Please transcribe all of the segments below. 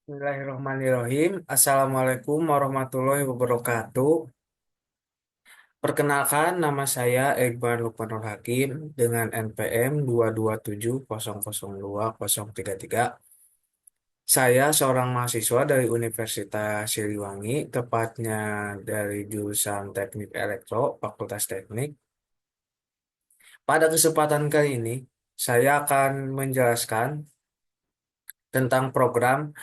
Bismillahirrahmanirrahim. Assalamualaikum warahmatullahi wabarakatuh. Perkenalkan, nama saya Iqbal Lukmanul Hakim dengan NPM 227002033. Saya seorang mahasiswa dari Universitas Siliwangi, tepatnya dari jurusan Teknik Elektro, Fakultas Teknik. Pada kesempatan kali ini, saya akan menjelaskan tentang program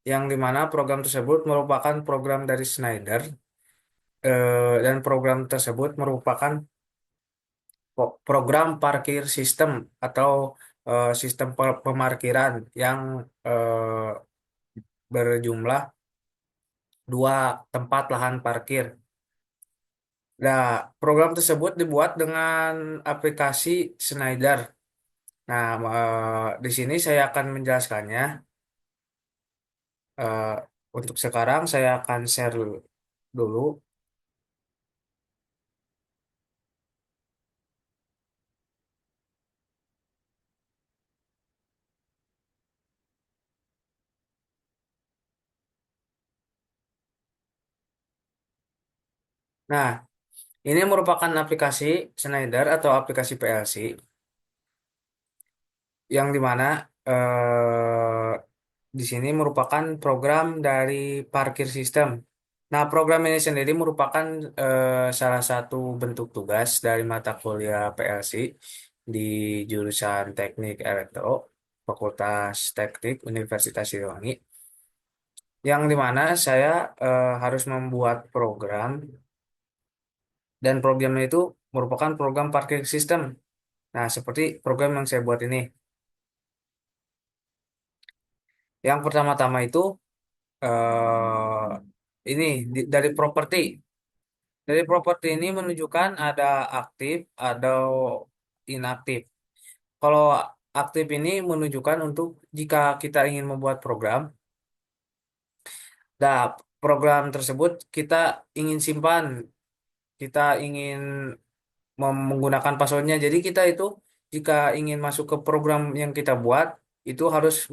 yang dimana program tersebut merupakan program dari Schneider, dan program tersebut merupakan program parkir sistem atau sistem pemarkiran yang eh, berjumlah dua tempat lahan parkir. Nah, program tersebut dibuat dengan aplikasi Schneider. Nah, di sini saya akan menjelaskannya. Eh, untuk sekarang saya akan share dulu. Nah, ini merupakan aplikasi Schneider atau aplikasi PLC yang dimana di sini merupakan program dari parkir sistem. Nah, program ini sendiri merupakan salah satu bentuk tugas dari mata kuliah PLC di jurusan Teknik Elektro, Fakultas Teknik Universitas Siliwangi, yang dimana saya harus membuat program dan programnya itu merupakan program parkir sistem. Nah, seperti program yang saya buat ini. Yang pertama-tama itu ini dari properti. Dari properti ini menunjukkan ada aktif, ada inaktif. Kalau aktif ini menunjukkan untuk jika kita ingin membuat program, nah program tersebut kita ingin simpan, kita ingin menggunakan passwordnya. Jadi kita itu jika ingin masuk ke program yang kita buat, itu harus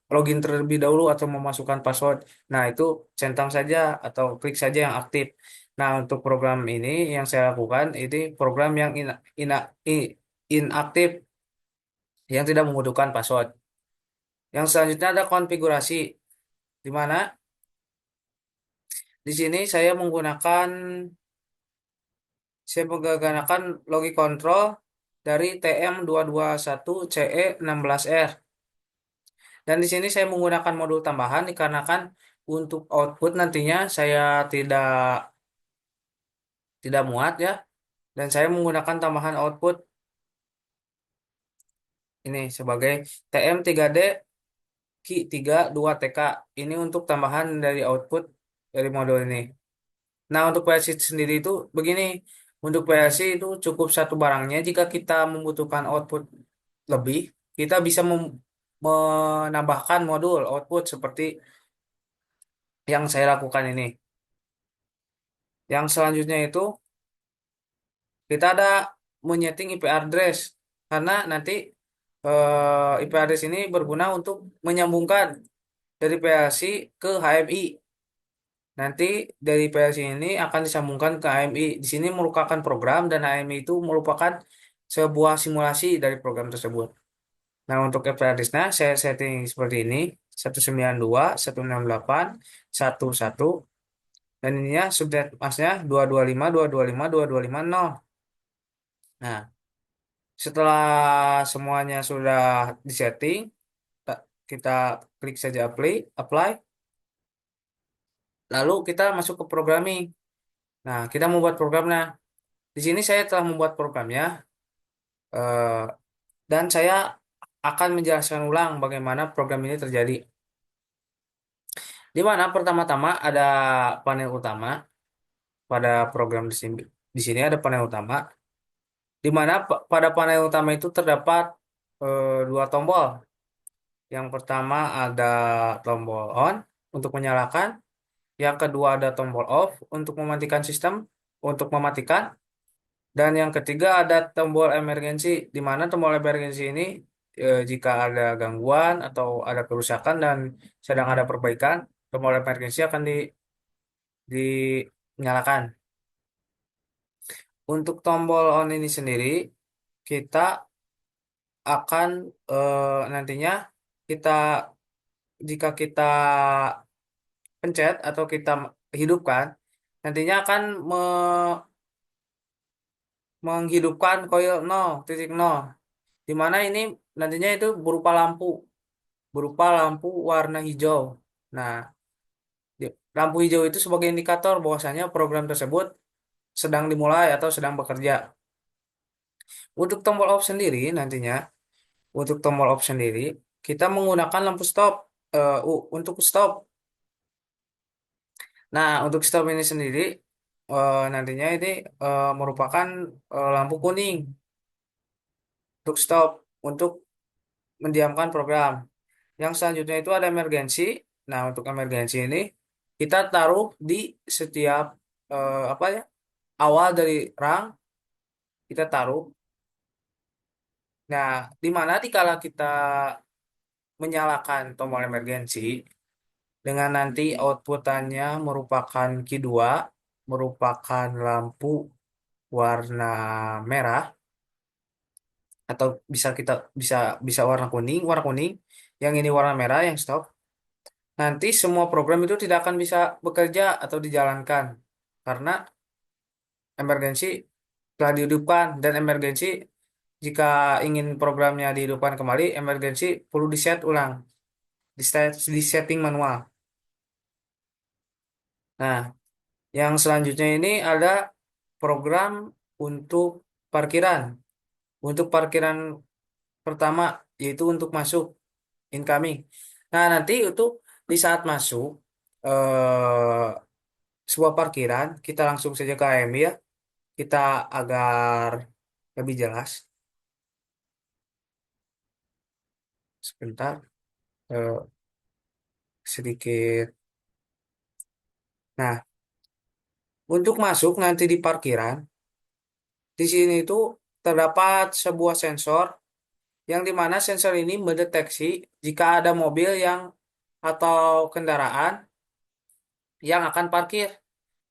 login terlebih dahulu atau memasukkan password. Nah, itu centang saja atau klik saja yang aktif. Nah, untuk program ini yang saya lakukan, ini program yang inaktif, yang tidak membutuhkan password. Yang selanjutnya ada konfigurasi, di mana di sini saya menggunakan logic control dari TM221CE16R. Dan di sini saya menggunakan modul tambahan dikarenakan untuk output nantinya saya tidak tidak muat ya. Dan saya menggunakan tambahan output ini sebagai TM3D Ki32TK. Ini untuk tambahan dari output dari modul ini. Nah, untuk PLC sendiri itu begini. Untuk PLC itu cukup satu barangnya. Jika kita membutuhkan output lebih, kita bisa menambahkan modul output seperti yang saya lakukan ini. Yang selanjutnya itu kita ada menyeting IP address karena nanti IP address ini berguna untuk menyambungkan dari PLC ke HMI. Nanti dari PLC ini akan disambungkan ke HMI. Di sini merupakan program dan HMI itu merupakan sebuah simulasi dari program tersebut. Nah, untuk IP address-nya saya setting seperti ini: 192.168.1.1, dan ininya subnet masknya 225.225.225.0. Nah, setelah semuanya sudah disetting, kita klik saja apply, lalu kita masuk ke programming. Nah, kita membuat programnya. Di sini saya telah membuat programnya, eh, dan saya akan menjelaskan ulang bagaimana program ini terjadi. Di mana pertama-tama ada panel utama pada program di sini. Di sini ada panel utama, di mana pada panel utama itu terdapat dua tombol. Yang pertama ada tombol on untuk menyalakan, yang kedua ada tombol off untuk mematikan sistem, untuk mematikan, dan yang ketiga ada tombol emergency, di mana tombol emergency ini jika ada gangguan atau ada kerusakan dan sedang ada perbaikan, tombol emergency akan dinyalakan. Untuk tombol on ini sendiri, kita akan nantinya kita jika kita pencet atau kita hidupkan, nantinya akan menghidupkan koil 0.0, di mana ini nantinya itu berupa lampu warna hijau. Nah, lampu hijau itu sebagai indikator bahwasanya program tersebut sedang dimulai atau sedang bekerja. Untuk tombol off sendiri nantinya, untuk tombol off sendiri, kita menggunakan lampu stop untuk stop. Nah, untuk stop ini sendiri nantinya ini merupakan lampu kuning untuk stop, untuk mendiamkan program. Yang selanjutnya itu ada emergency. Nah, untuk emergency ini kita taruh di setiap apa ya, awal dari rang kita taruh. Nah, di mana dikala kita menyalakan tombol emergency dengan nanti outputannya merupakan Q2, merupakan lampu warna merah, atau bisa kita bisa bisa warna kuning, yang ini warna merah yang stop. Nanti semua program itu tidak akan bisa bekerja atau dijalankan karena emergensi telah dihidupkan, dan emergensi jika ingin programnya dihidupkan kembali, emergensi perlu di-set ulang, di setting manual. Nah, yang selanjutnya ini ada program untuk parkiran. Untuk parkiran pertama yaitu untuk masuk incoming. Nah, nanti itu di saat masuk sebuah parkiran, kita langsung saja ke AMI ya. Kita agar lebih jelas. Sebentar, eh, sedikit. Nah, untuk masuk nanti di parkiran, di sini itu terdapat sebuah sensor yang dimana sensor ini mendeteksi jika ada mobil yang atau kendaraan yang akan parkir.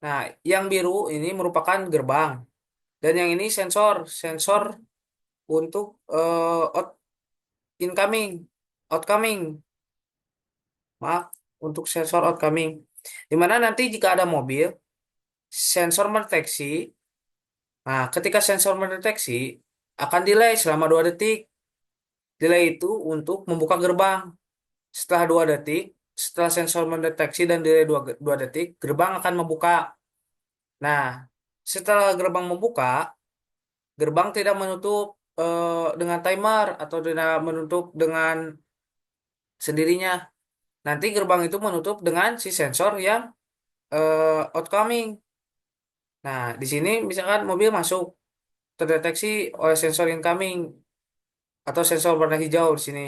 Nah, yang biru ini merupakan gerbang, dan yang ini sensor untuk incoming, outcoming, maaf, untuk sensor outcoming. Dimana nanti jika ada mobil, sensor mendeteksi. Nah, ketika sensor mendeteksi, akan delay selama 2 detik. Delay itu untuk membuka gerbang. Setelah 2 detik, setelah sensor mendeteksi dan delay 2 detik, gerbang akan membuka. Nah, setelah gerbang membuka, gerbang tidak menutup dengan timer atau tidak menutup dengan sendirinya. Nanti gerbang itu menutup dengan si sensor yang outcoming. Nah, di sini misalkan mobil masuk, terdeteksi oleh sensor incoming atau sensor warna hijau di sini.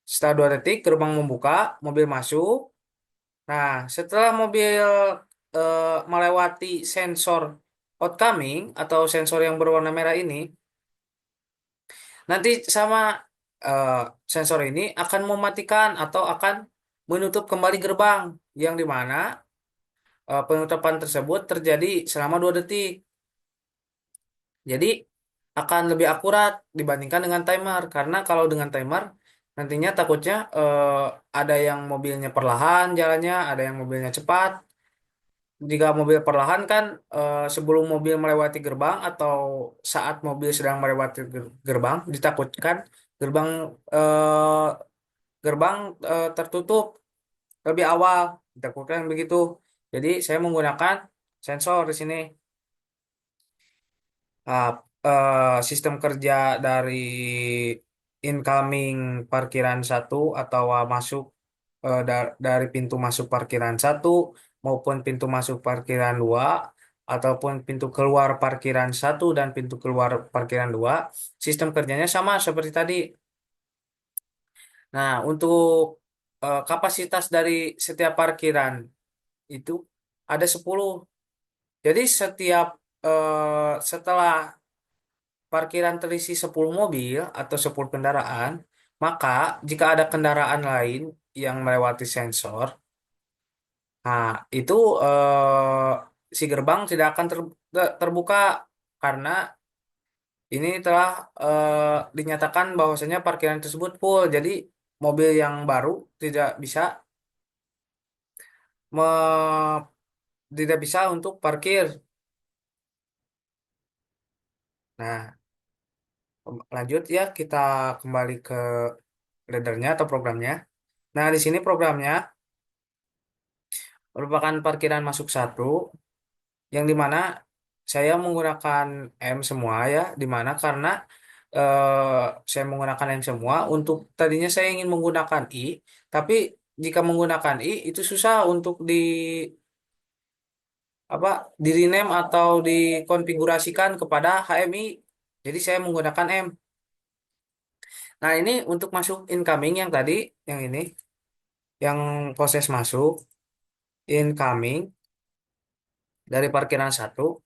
Setelah 2 detik, gerbang membuka, mobil masuk. Nah, setelah mobil melewati sensor outcoming atau sensor yang berwarna merah ini, nanti sama eh, sensor ini akan mematikan atau akan menutup kembali gerbang, yang dimana penutupan tersebut terjadi selama 2 detik. Jadi akan lebih akurat dibandingkan dengan timer, karena kalau dengan timer nantinya takutnya ada yang mobilnya perlahan jalannya, ada yang mobilnya cepat. Jika mobil perlahan kan sebelum mobil melewati gerbang atau saat mobil sedang melewati gerbang, ditakutkan gerbang eh, gerbang tertutup lebih awal, ditakutkan begitu. Jadi saya menggunakan sensor di sini. Nah, sistem kerja dari incoming parkiran satu atau masuk dari pintu masuk parkiran satu maupun pintu masuk parkiran dua, ataupun pintu keluar parkiran satu dan pintu keluar parkiran dua, sistem kerjanya sama seperti tadi. Nah, untuk kapasitas dari setiap parkiran itu ada 10. Jadi setelah parkiran terisi 10 mobil atau 10 kendaraan, maka jika ada kendaraan lain yang melewati sensor, nah itu si gerbang tidak akan terbuka karena ini telah dinyatakan bahwasanya parkiran tersebut full. Jadi mobil yang baru tidak bisa me- tidak bisa untuk parkir. Nah, lanjut ya kita kembali ke leadernya atau programnya. Nah, di sini programnya merupakan parkiran masuk satu yang dimana saya menggunakan M semua ya, dimana karena saya menggunakan M semua untuk tadinya saya ingin menggunakan I, tapi jika menggunakan I itu susah untuk apa di rename atau dikonfigurasikan kepada HMI. Jadi saya menggunakan M. Nah, ini untuk masuk incoming yang tadi, yang ini, yang proses masuk incoming dari parkiran satu,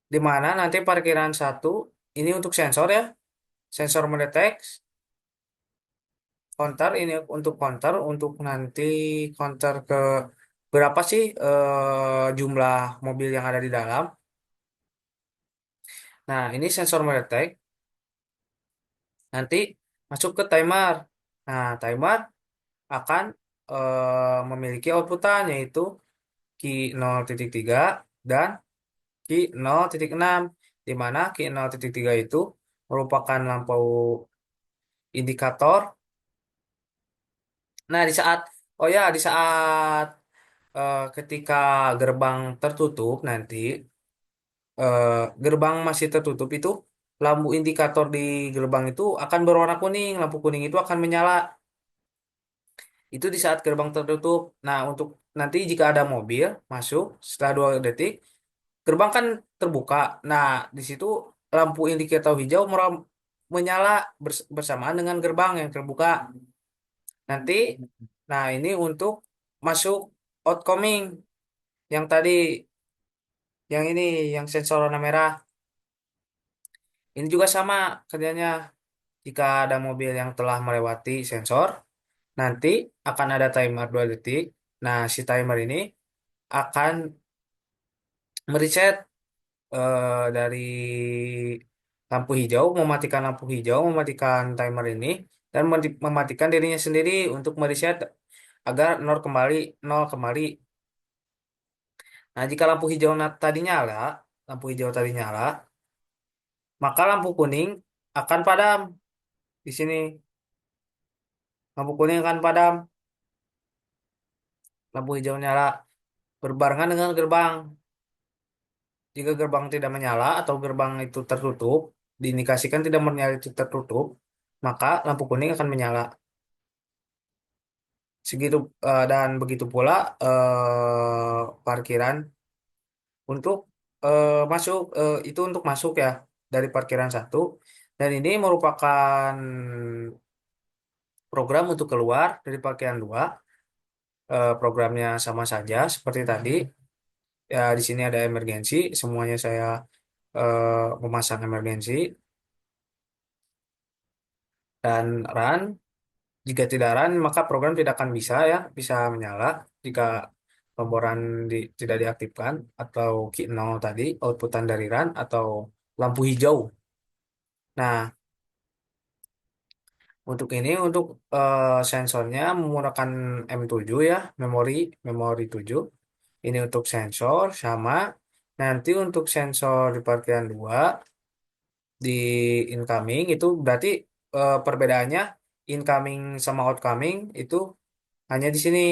di mana nanti parkiran satu ini untuk sensor ya, sensor mendeteksi counter ini untuk counter untuk nanti counter ke berapa sih jumlah mobil yang ada di dalam. Nah, ini sensor mendeteksi nanti masuk ke timer. Nah, timer akan memiliki outputan yaitu Ki 0.3 dan Ki 0.6, di mana Ki 0.3 itu merupakan lampu indikator. Nah, oh ya, di saat ketika gerbang tertutup nanti, eh, gerbang masih tertutup itu, lampu indikator di gerbang itu akan berwarna kuning, lampu kuning itu akan menyala. Itu di saat gerbang tertutup. Nah, untuk nanti jika ada mobil masuk setelah 2 detik, gerbang kan terbuka. Nah, di situ lampu indikator hijau menyala bersamaan dengan gerbang yang terbuka. Nanti, nah ini untuk masuk outgoing yang tadi, yang ini, yang sensor warna merah. Ini juga sama kerjanya. Jika ada mobil yang telah melewati sensor, nanti akan ada timer 2 detik. Nah, si timer ini akan mereset dari lampu hijau, mematikan lampu hijau, mematikan timer ini, dan mematikan dirinya sendiri untuk mereset agar nol kembali. Nah, jika lampu hijau tadi nyala, lampu hijau tadi nyala, maka lampu kuning akan padam di sini. Lampu kuning akan padam, lampu hijau nyala berbarengan dengan gerbang. Jika gerbang tidak menyala atau gerbang itu tertutup, diindikasikan tidak menyala itu tertutup, maka lampu kuning akan menyala. Segitu dan begitu pula parkiran untuk masuk itu untuk masuk ya dari parkiran satu, dan ini merupakan program untuk keluar dari parkiran dua. Programnya sama saja seperti tadi. Ya, di sini ada emergensi, semuanya saya memasang emergensi dan run. Jika tidak run, maka program tidak akan bisa menyala jika pemboran tidak diaktifkan atau key 0 tadi, outputan dari run atau lampu hijau. Nah, untuk ini, untuk sensornya menggunakan M7 ya, memori memori 7. Ini untuk sensor sama. Nanti untuk sensor di parkiran 2 di incoming itu berarti perbedaannya incoming sama outgoing itu hanya di sini.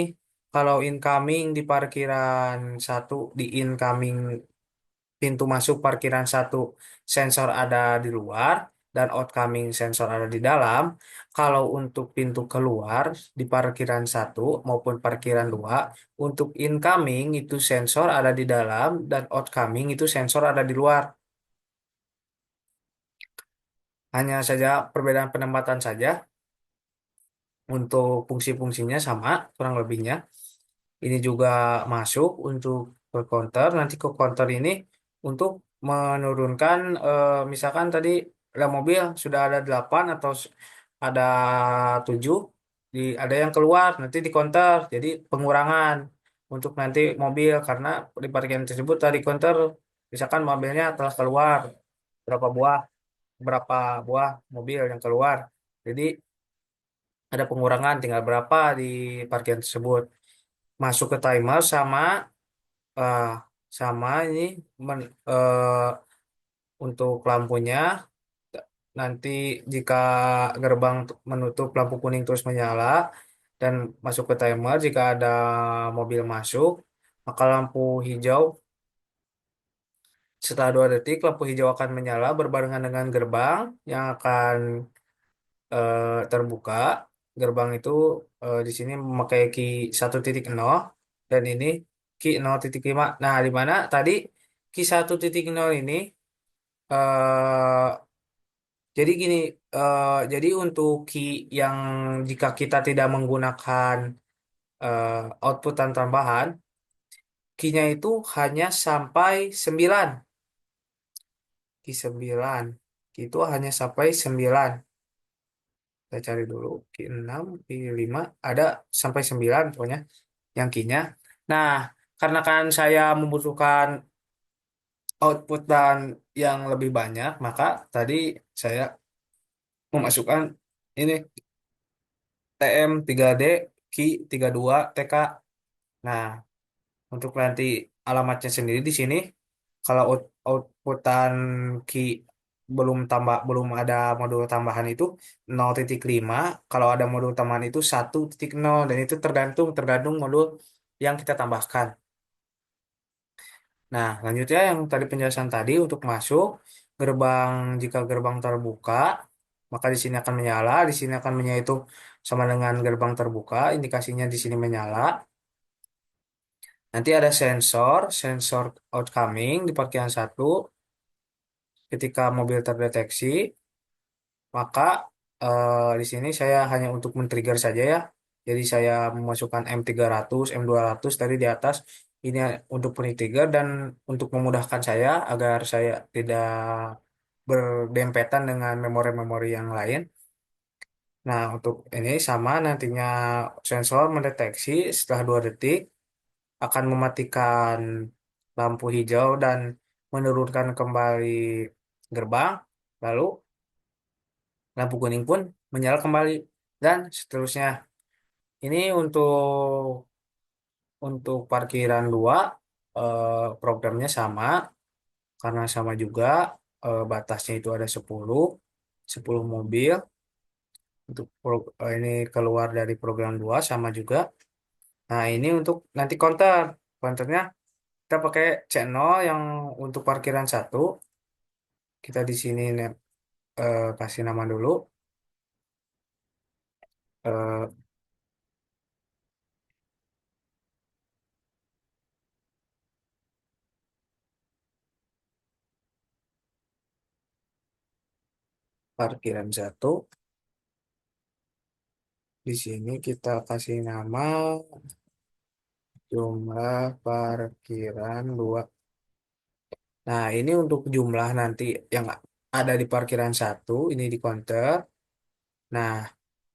Kalau incoming di parkiran satu, di incoming pintu masuk parkiran satu, sensor ada di luar dan outcoming sensor ada di dalam. Kalau untuk pintu keluar di parkiran satu maupun parkiran dua, untuk incoming itu sensor ada di dalam dan outcoming itu sensor ada di luar. Hanya saja perbedaan penempatan saja. Untuk fungsi-fungsinya sama kurang lebihnya. Ini juga masuk untuk ke counter. Nanti ke counter ini untuk menurunkan, misalkan tadi dalam mobil sudah ada 8 atau ada 7, ada yang keluar nanti di counter, jadi pengurangan untuk nanti mobil, karena di parkiran tersebut tadi counter misalkan mobilnya telah keluar berapa buah berapa buah mobil yang keluar, jadi ada pengurangan tinggal berapa di parkiran tersebut, masuk ke timer sama, eh, ini men- eh, untuk lampunya. Nanti jika gerbang menutup, lampu kuning terus menyala dan masuk ke timer. Jika ada mobil masuk, maka lampu hijau, setelah 2 detik lampu hijau akan menyala berbarengan dengan gerbang yang akan terbuka. Gerbang itu di sini memakai key 1.0 dan ini key 0.5. Nah, di mana tadi key 1.0 ini, eh, jadi gini, jadi untuk key yang jika kita tidak menggunakan outputan tambahan, key-nya itu hanya sampai 9. Key 9. Key itu hanya sampai 9. Kita cari dulu. Key 6, key 5, ada sampai 9 pokoknya yang key-nya. Nah, karena kan saya membutuhkan output dan yang lebih banyak, maka tadi saya memasukkan ini TM3D Ki 32 TK. Nah, untuk nanti alamatnya sendiri di sini, kalau outputan Ki belum ada modul tambahan itu 0.5, kalau ada modul tambahan itu 1.0, dan itu tergantung modul yang kita tambahkan. Nah, lanjutnya yang tadi penjelasan tadi untuk masuk gerbang, jika gerbang terbuka, maka di sini akan menyala, di sini akan menyala itu sama dengan gerbang terbuka, indikasinya di sini menyala. Nanti ada sensor outcoming di parkiran satu. Ketika mobil terdeteksi, maka di sini saya hanya untuk men-trigger saja ya. Jadi saya memasukkan M300, M200 tadi di atas. Ini untuk pre-trigger dan untuk memudahkan saya agar saya tidak berdempetan dengan memori-memori yang lain. Nah, untuk ini sama nantinya sensor mendeteksi setelah 2 detik akan mematikan lampu hijau dan menurunkan kembali gerbang. Lalu lampu kuning pun menyala kembali dan seterusnya. Ini untuk parkiran 2, programnya sama karena sama juga, batasnya itu ada 10 mobil. Untuk ini keluar dari program 2 sama juga. Nah, ini untuk nanti counter. Counternya kita pakai channel yang untuk parkiran satu. Kita di sini kasih nama dulu, eh, parkiran satu. Di sini kita kasih nama jumlah parkiran 2. Nah, ini untuk jumlah nanti yang ada di parkiran satu, ini di counter. Nah,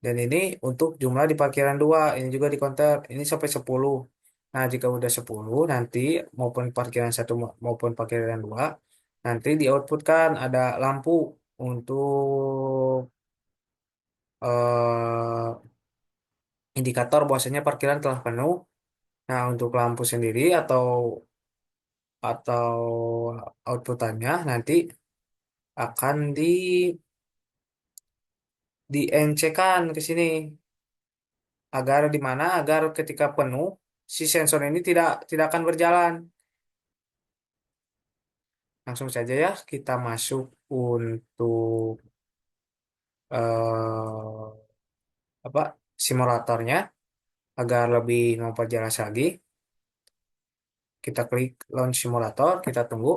dan ini untuk jumlah di parkiran 2, ini juga di counter. Ini sampai 10. Nah, jika udah 10, nanti maupun parkiran satu maupun parkiran 2, nanti di output kan ada lampu untuk indikator bahwasanya parkiran telah penuh. Nah, untuk lampu sendiri atau outputannya nanti akan di NC-kan ke sini, agar di mana agar ketika penuh si sensor ini tidak tidak akan berjalan. Langsung saja ya kita masuk untuk apa simulatornya agar lebih memperjelas lagi. Kita klik launch simulator, kita tunggu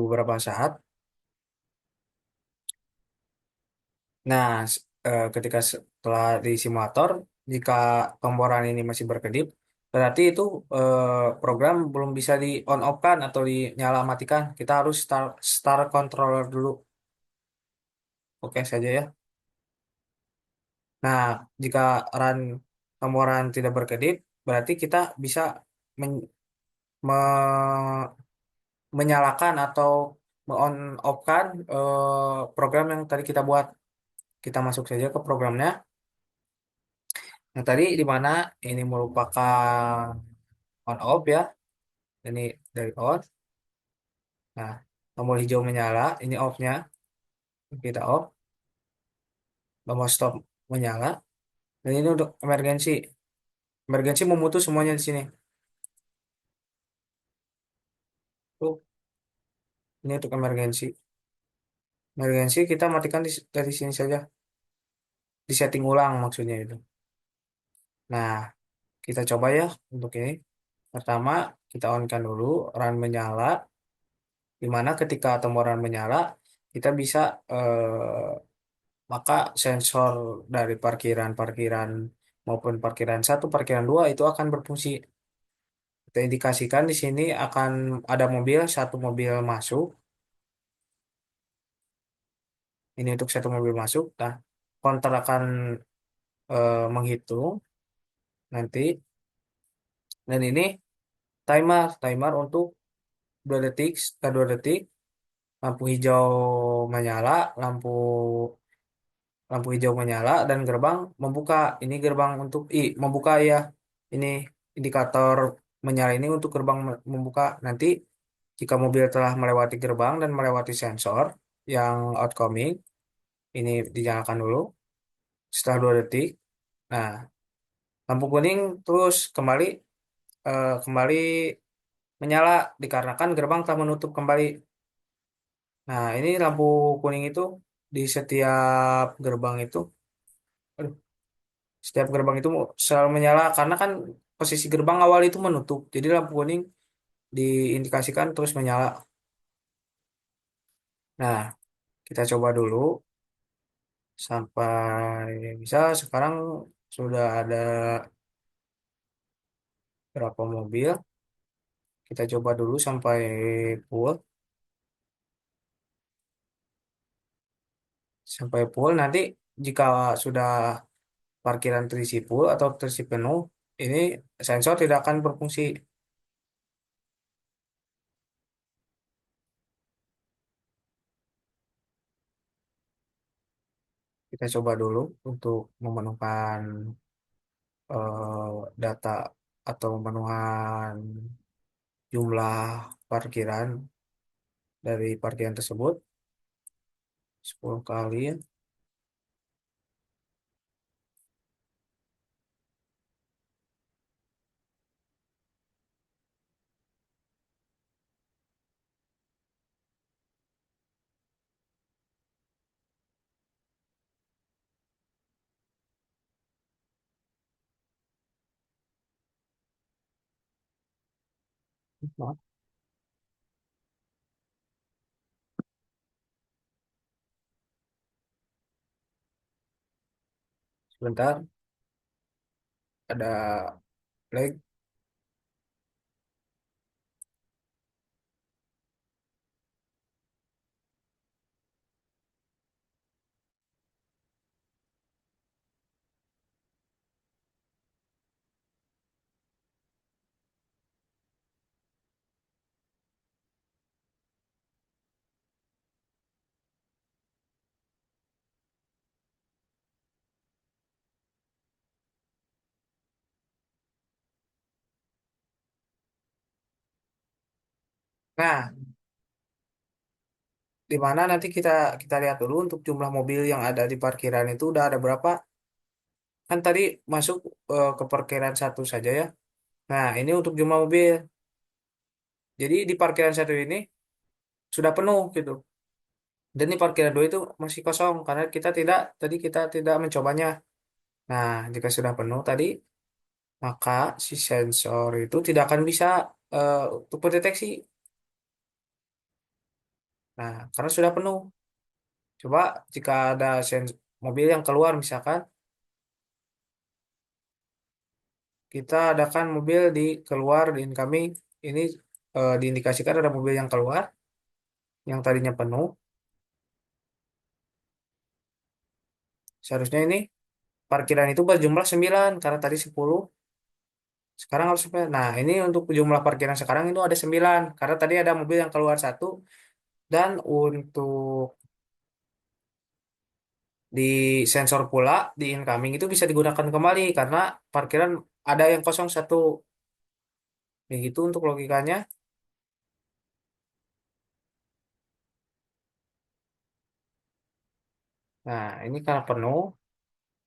beberapa saat. Nah, ketika setelah di simulator Jika tombol ini masih berkedip, berarti itu program belum bisa di on off kan atau dinyala matikan. Kita harus start controller dulu. Oke saja ya. Nah, jika run tombol run tidak berkedip, berarti kita bisa men- me- menyalakan atau on off kan program yang tadi kita buat. Kita masuk saja ke programnya. Yang tadi di mana ini merupakan on off ya. Ini dari on. Nah, tombol hijau menyala, ini off-nya. Kita off, tombol stop menyala. Dan ini untuk emergency. Emergency memutus semuanya di sini. Tuh, ini untuk emergency. Emergency kita matikan dari sini saja. Di setting ulang maksudnya itu. Nah, kita coba ya untuk ini. Pertama, kita on-kan dulu, run menyala. Di mana ketika tombol run menyala, kita bisa maka sensor dari parkiran-parkiran maupun parkiran satu, parkiran dua itu akan berfungsi. Kita indikasikan di sini akan ada mobil, satu mobil masuk. Ini untuk satu mobil masuk. Nah, counter akan menghitung nanti. Dan ini timer untuk 2 detik, setelah 2 detik, lampu hijau menyala, lampu hijau menyala dan gerbang membuka. Ini gerbang untuk membuka ya. Ini indikator menyala ini untuk gerbang membuka. Nanti jika mobil telah melewati gerbang dan melewati sensor yang outgoing, ini dinyalakan dulu setelah 2 detik. Nah, lampu kuning terus kembali menyala dikarenakan gerbang telah menutup kembali. Nah, ini lampu kuning itu di setiap gerbang itu, aduh, setiap gerbang itu selalu menyala karena kan posisi gerbang awal itu menutup. Jadi lampu kuning diindikasikan terus menyala. Nah, kita coba dulu sampai bisa sekarang sudah ada berapa mobil. Kita coba dulu full, sampai full. Nanti jika sudah parkiran terisi full atau terisi penuh, ini sensor tidak akan berfungsi. Kita coba dulu untuk memenuhkan data atau memenuhan jumlah parkiran dari parkiran tersebut 10 kali ya. Maaf, sebentar, ada lag. Nah, di mana nanti kita kita lihat dulu untuk jumlah mobil yang ada di parkiran itu udah ada berapa. Kan tadi masuk ke parkiran satu saja ya. Nah, ini untuk jumlah mobil. Jadi di parkiran satu ini sudah penuh gitu. Dan di parkiran dua itu masih kosong karena kita tidak mencobanya. Nah, jika sudah penuh tadi, maka si sensor itu tidak akan bisa untuk mendeteksi. Nah, karena sudah penuh. Coba jika ada mobil yang keluar misalkan, kita adakan mobil di keluar di incoming ini diindikasikan ada mobil yang keluar yang tadinya penuh. Seharusnya ini parkiran itu berjumlah 9 karena tadi 10. Sekarang harus 9. Nah, ini untuk jumlah parkiran sekarang itu ada 9 karena tadi ada mobil yang keluar satu dan untuk di sensor pula di incoming itu bisa digunakan kembali karena parkiran ada yang kosong satu. Ya gitu untuk logikanya. Nah, ini karena penuh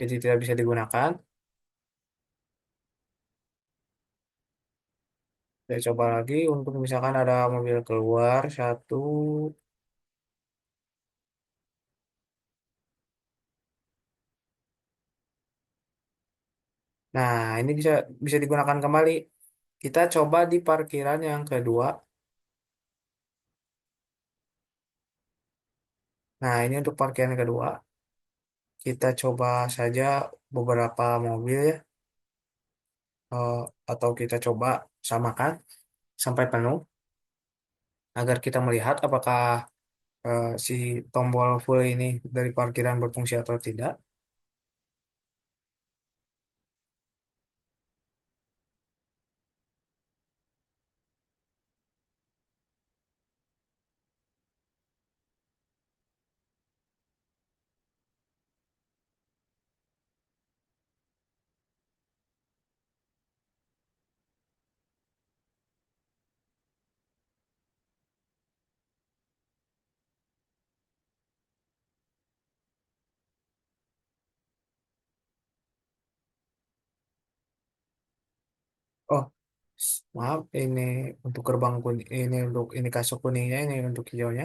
jadi tidak bisa digunakan. Saya coba lagi untuk misalkan ada mobil keluar satu. Nah, ini bisa bisa digunakan kembali. Kita coba di parkiran yang kedua. Nah, ini untuk parkiran yang kedua. Kita coba saja beberapa mobil ya, eh, atau kita coba samakan sampai penuh agar kita melihat apakah si tombol full ini dari parkiran berfungsi atau tidak. Oh, maaf, ini untuk gerbang kuning, ini untuk ini kasuk kuningnya, ini untuk hijaunya.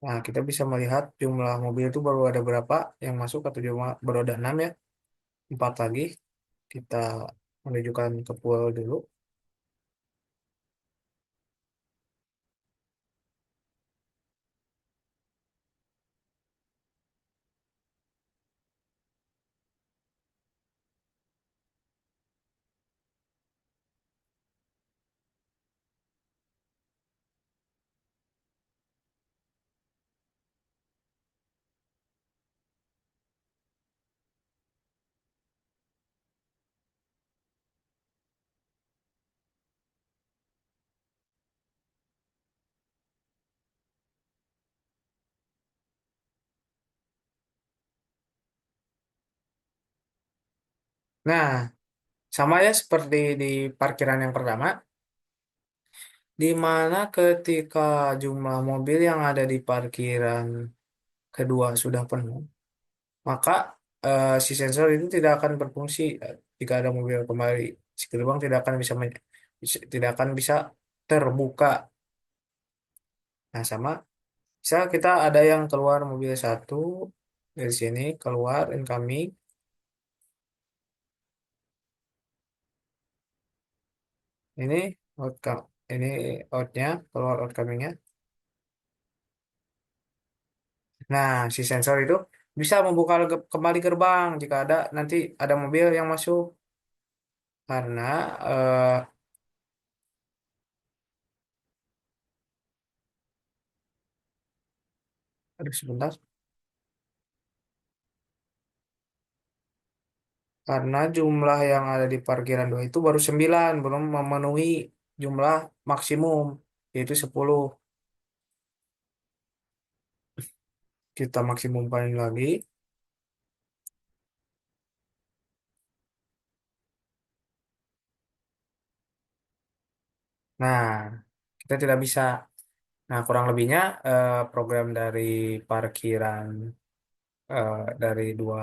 Nah, kita bisa melihat jumlah mobil itu baru ada berapa yang masuk atau cuma baru ada 6 ya. 4 lagi. Kita menunjukkan ke pool dulu. Nah, sama ya seperti di parkiran yang pertama, di mana ketika jumlah mobil yang ada di parkiran kedua sudah penuh, maka si sensor itu tidak akan berfungsi jika ada mobil kembali. Si gerbang tidak akan tidak akan bisa terbuka. Nah, sama. Misal kita ada yang keluar mobil satu dari sini keluar incoming, ini outcome, ini outnya keluar outcomingnya. Nah, si sensor itu bisa membuka kembali gerbang jika ada nanti ada mobil yang masuk karena aduh sebentar, karena jumlah yang ada di parkiran dua itu baru 9 belum memenuhi jumlah maksimum yaitu 10. Kita maksimumkan lagi. Nah, kita tidak bisa. Nah, kurang lebihnya program dari parkiran dari dua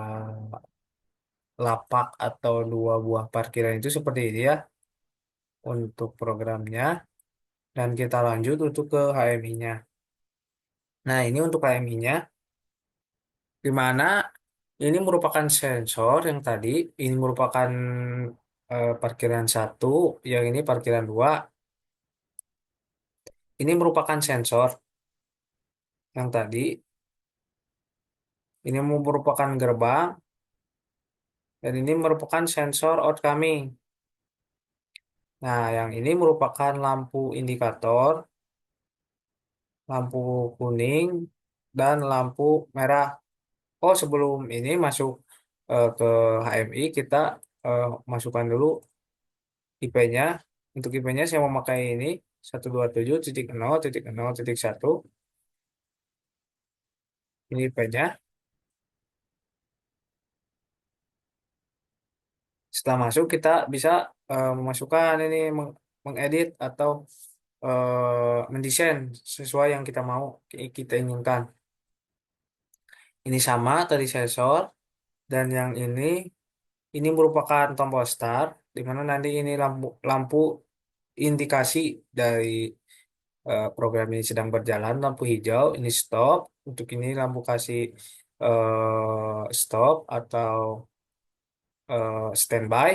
lapak atau dua buah parkiran itu seperti ini ya untuk programnya. Dan kita lanjut untuk ke HMI-nya. Nah, ini untuk HMI-nya, di mana ini merupakan sensor yang tadi, ini merupakan parkiran satu, yang ini parkiran dua. Ini merupakan sensor. yang tadi ini merupakan gerbang dan ini merupakan sensor outcoming. Nah, yang ini merupakan lampu indikator, lampu kuning, dan lampu merah. Oh, sebelum ini masuk ke HMI, kita masukkan dulu IP-nya. Untuk IP-nya saya memakai ini 127.0.0.1. Ini IP-nya. Setelah masuk, kita bisa memasukkan ini, mengedit atau mendesain sesuai yang kita mau, kita inginkan. Ini sama tadi sensor, dan yang ini merupakan tombol start, di mana nanti ini lampu lampu indikasi dari program ini sedang berjalan. Lampu hijau ini stop, untuk ini lampu kasih stop atau standby.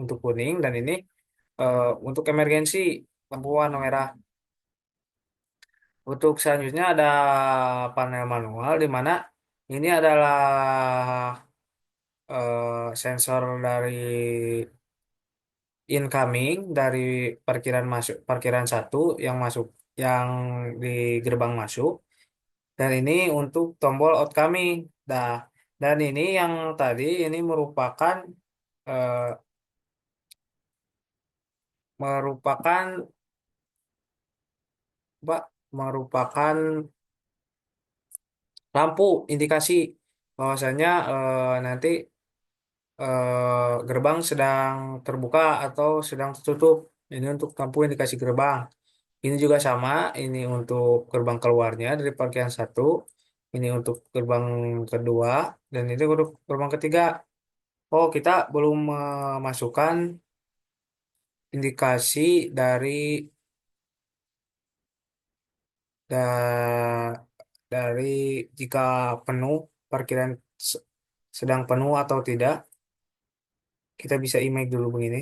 Untuk kuning, dan ini untuk emergensi, lampu warna merah. Untuk selanjutnya ada panel manual, di mana ini adalah sensor dari incoming dari parkiran satu yang masuk, yang di gerbang masuk, dan ini untuk tombol outcoming. Nah, dan ini yang tadi ini eh, merupakan Pak, merupakan lampu indikasi bahwasanya nanti gerbang sedang terbuka atau sedang tertutup. Ini untuk lampu indikasi gerbang. Ini juga sama, ini untuk gerbang keluarnya dari parkiran satu, ini untuk gerbang kedua, dan ini untuk gerbang ketiga. Oh, kita belum memasukkan indikasi dari da- dari jika penuh, parkiran se- sedang penuh atau tidak. Kita bisa image dulu begini,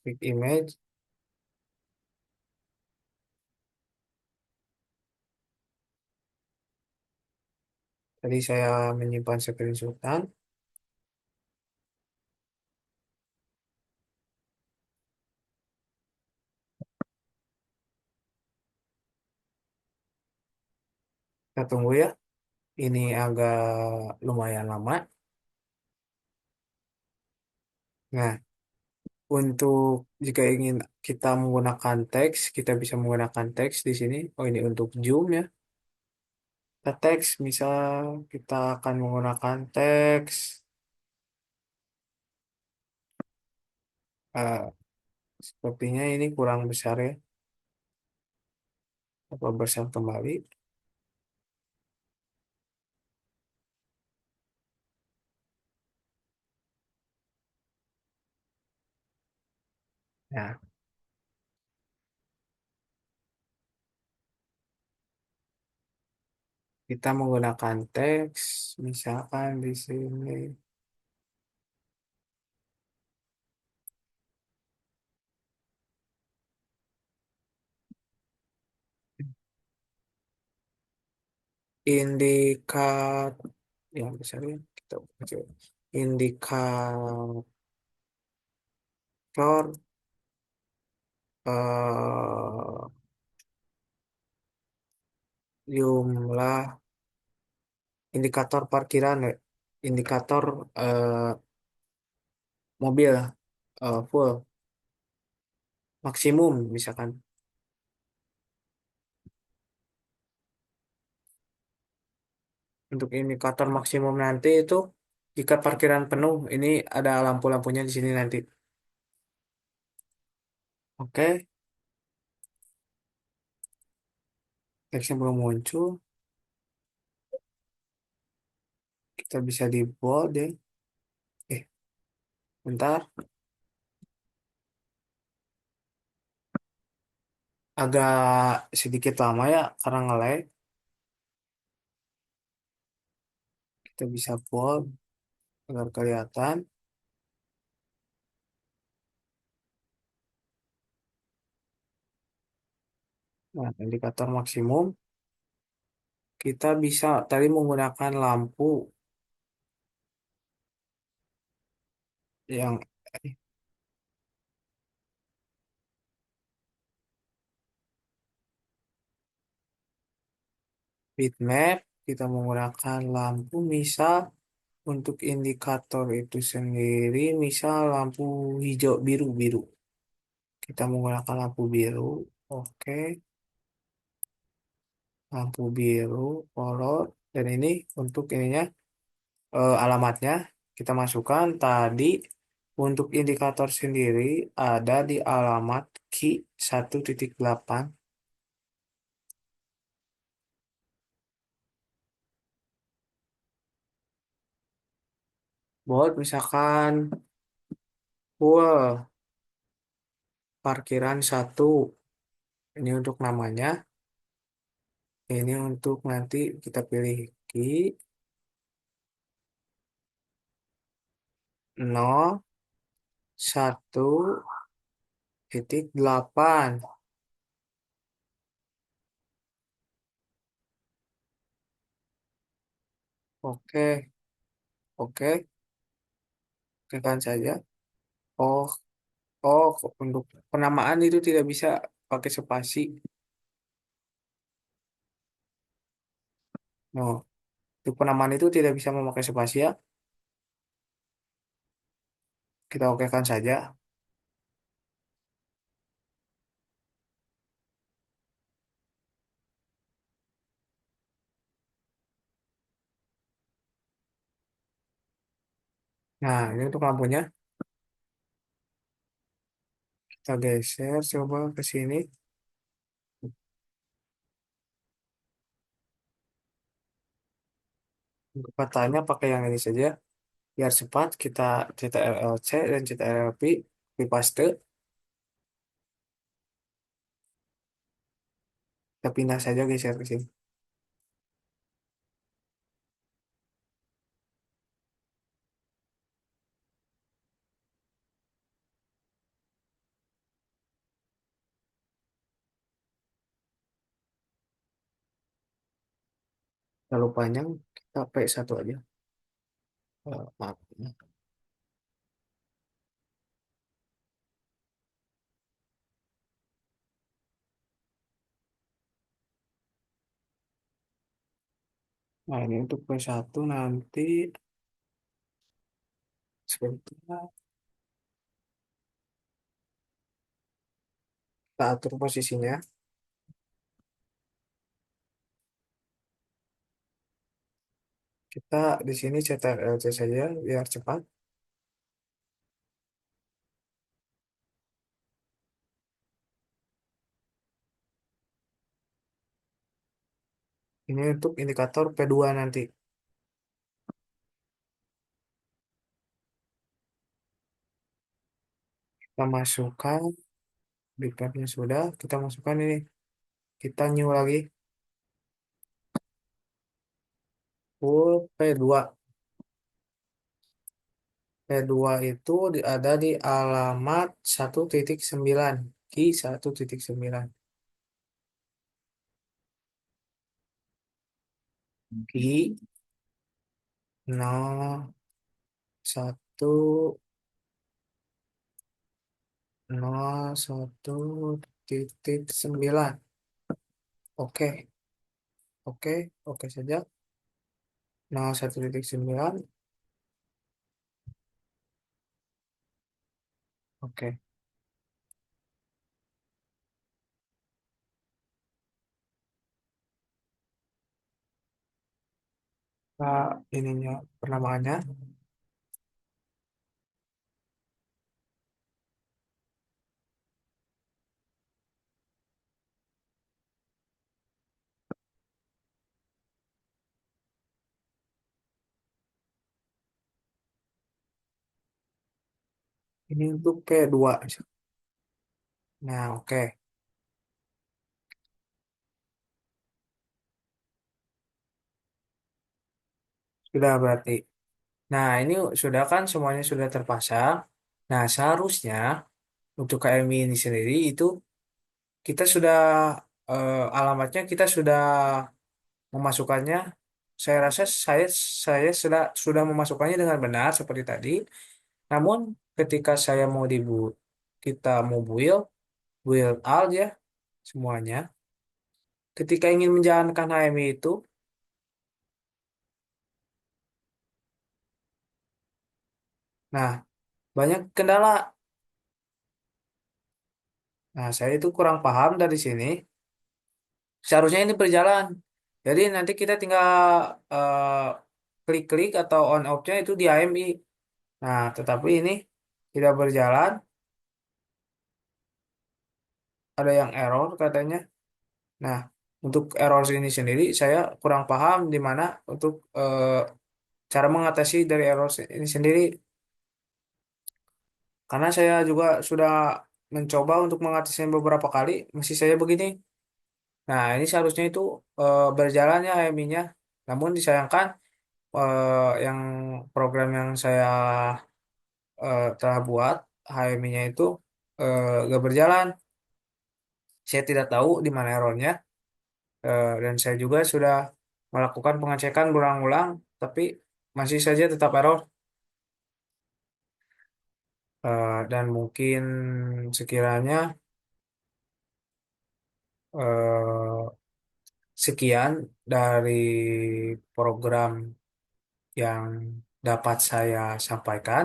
klik image. Tadi saya menyimpan screenshotan. Kita tunggu ya. Ini agak lumayan lama. Nah, untuk jika ingin kita menggunakan teks, kita bisa menggunakan teks di sini. Oh, ini untuk zoom ya. Kita teks, misal kita akan menggunakan teks. eh, Sepertinya ini kurang besar ya. Apa besar kembali? Nah, kita menggunakan teks, misalkan di sini indikat, yang besar ya. Kita baca. Indikator jumlah indikator parkiran ya. Indikator eh, mobil full maksimum misalkan. Untuk indikator maksimum nanti itu jika parkiran penuh, ini ada lampu-lampunya di sini nanti. Oke, teksnya belum muncul. Kita bisa di bold ya. Eh, bentar. Agak sedikit lama ya karena nge-lag. Kita bisa bold agar kelihatan. Nah, indikator maksimum kita bisa tadi menggunakan lampu yang bitmap, kita menggunakan lampu misal untuk indikator itu sendiri, misal lampu hijau biru biru. Kita menggunakan lampu biru, oke, lampu biru, kolor, dan ini untuk ininya alamatnya kita masukkan tadi untuk indikator sendiri ada di alamat key 1.8. Buat misalkan full parkiran satu, ini untuk namanya, ini untuk nanti kita pilih key 01.8. Oke, oke, tekan saja. Oh, oh, untuk penamaan itu tidak bisa pakai spasi. Oh, untuk penamaan itu tidak bisa memakai spasi ya. Kita okekan saja. Nah, ini untuk lampunya. Kita geser coba ke sini. Untuk katanya pakai yang ini saja. Biar cepat kita CTRL-C dan CTRL-V. Di paste. Kita pindah saja geser ke sini. Terlalu panjang. Kita P1 aja. Maaf. Nah, ini untuk P1 nanti sebentar. Kita atur posisinya. Kita di sini CTRL-C saja biar cepat. Ini untuk indikator P2 nanti. Kita masukkan, bitmapnya sudah, kita masukkan ini. Kita new lagi, full P2. P2 itu ada di alamat 1.9. Key 1.9. Key 01.9. Oke, oke, oke saja. 01.9. Oke. Nah, ininya penamaannya. Ini untuk P2. Nah, oke. Sudah berarti. Nah, ini sudah kan semuanya sudah terpasang. Nah, seharusnya untuk KMI ini sendiri itu kita sudah alamatnya kita sudah memasukkannya. Saya rasa saya sudah memasukkannya dengan benar seperti tadi. Namun ketika saya mau kita mau build out ya semuanya. Ketika ingin menjalankan HMI itu, nah banyak kendala. Nah saya itu kurang paham dari sini. Seharusnya ini berjalan. Jadi nanti kita tinggal eh, klik-klik atau on off-nya itu di HMI. Nah, tetapi ini tidak berjalan, ada yang error katanya. Nah, untuk error ini sendiri saya kurang paham di mana untuk cara mengatasi dari error ini sendiri. Karena saya juga sudah mencoba untuk mengatasinya beberapa kali, masih saya begini. Nah, ini seharusnya itu berjalan ya HMI-nya. Namun disayangkan yang program yang saya telah buat HMI-nya itu gak berjalan. Saya tidak tahu di mana errornya. Dan saya juga sudah melakukan pengecekan berulang-ulang, tapi masih saja tetap error. Dan mungkin sekiranya eh, sekian dari program yang dapat saya sampaikan.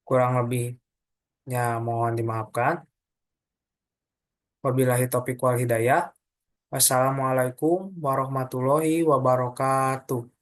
Kurang lebihnya mohon dimaafkan. Wabillahi taufiq wal hidayah. Wassalamualaikum warahmatullahi wabarakatuh.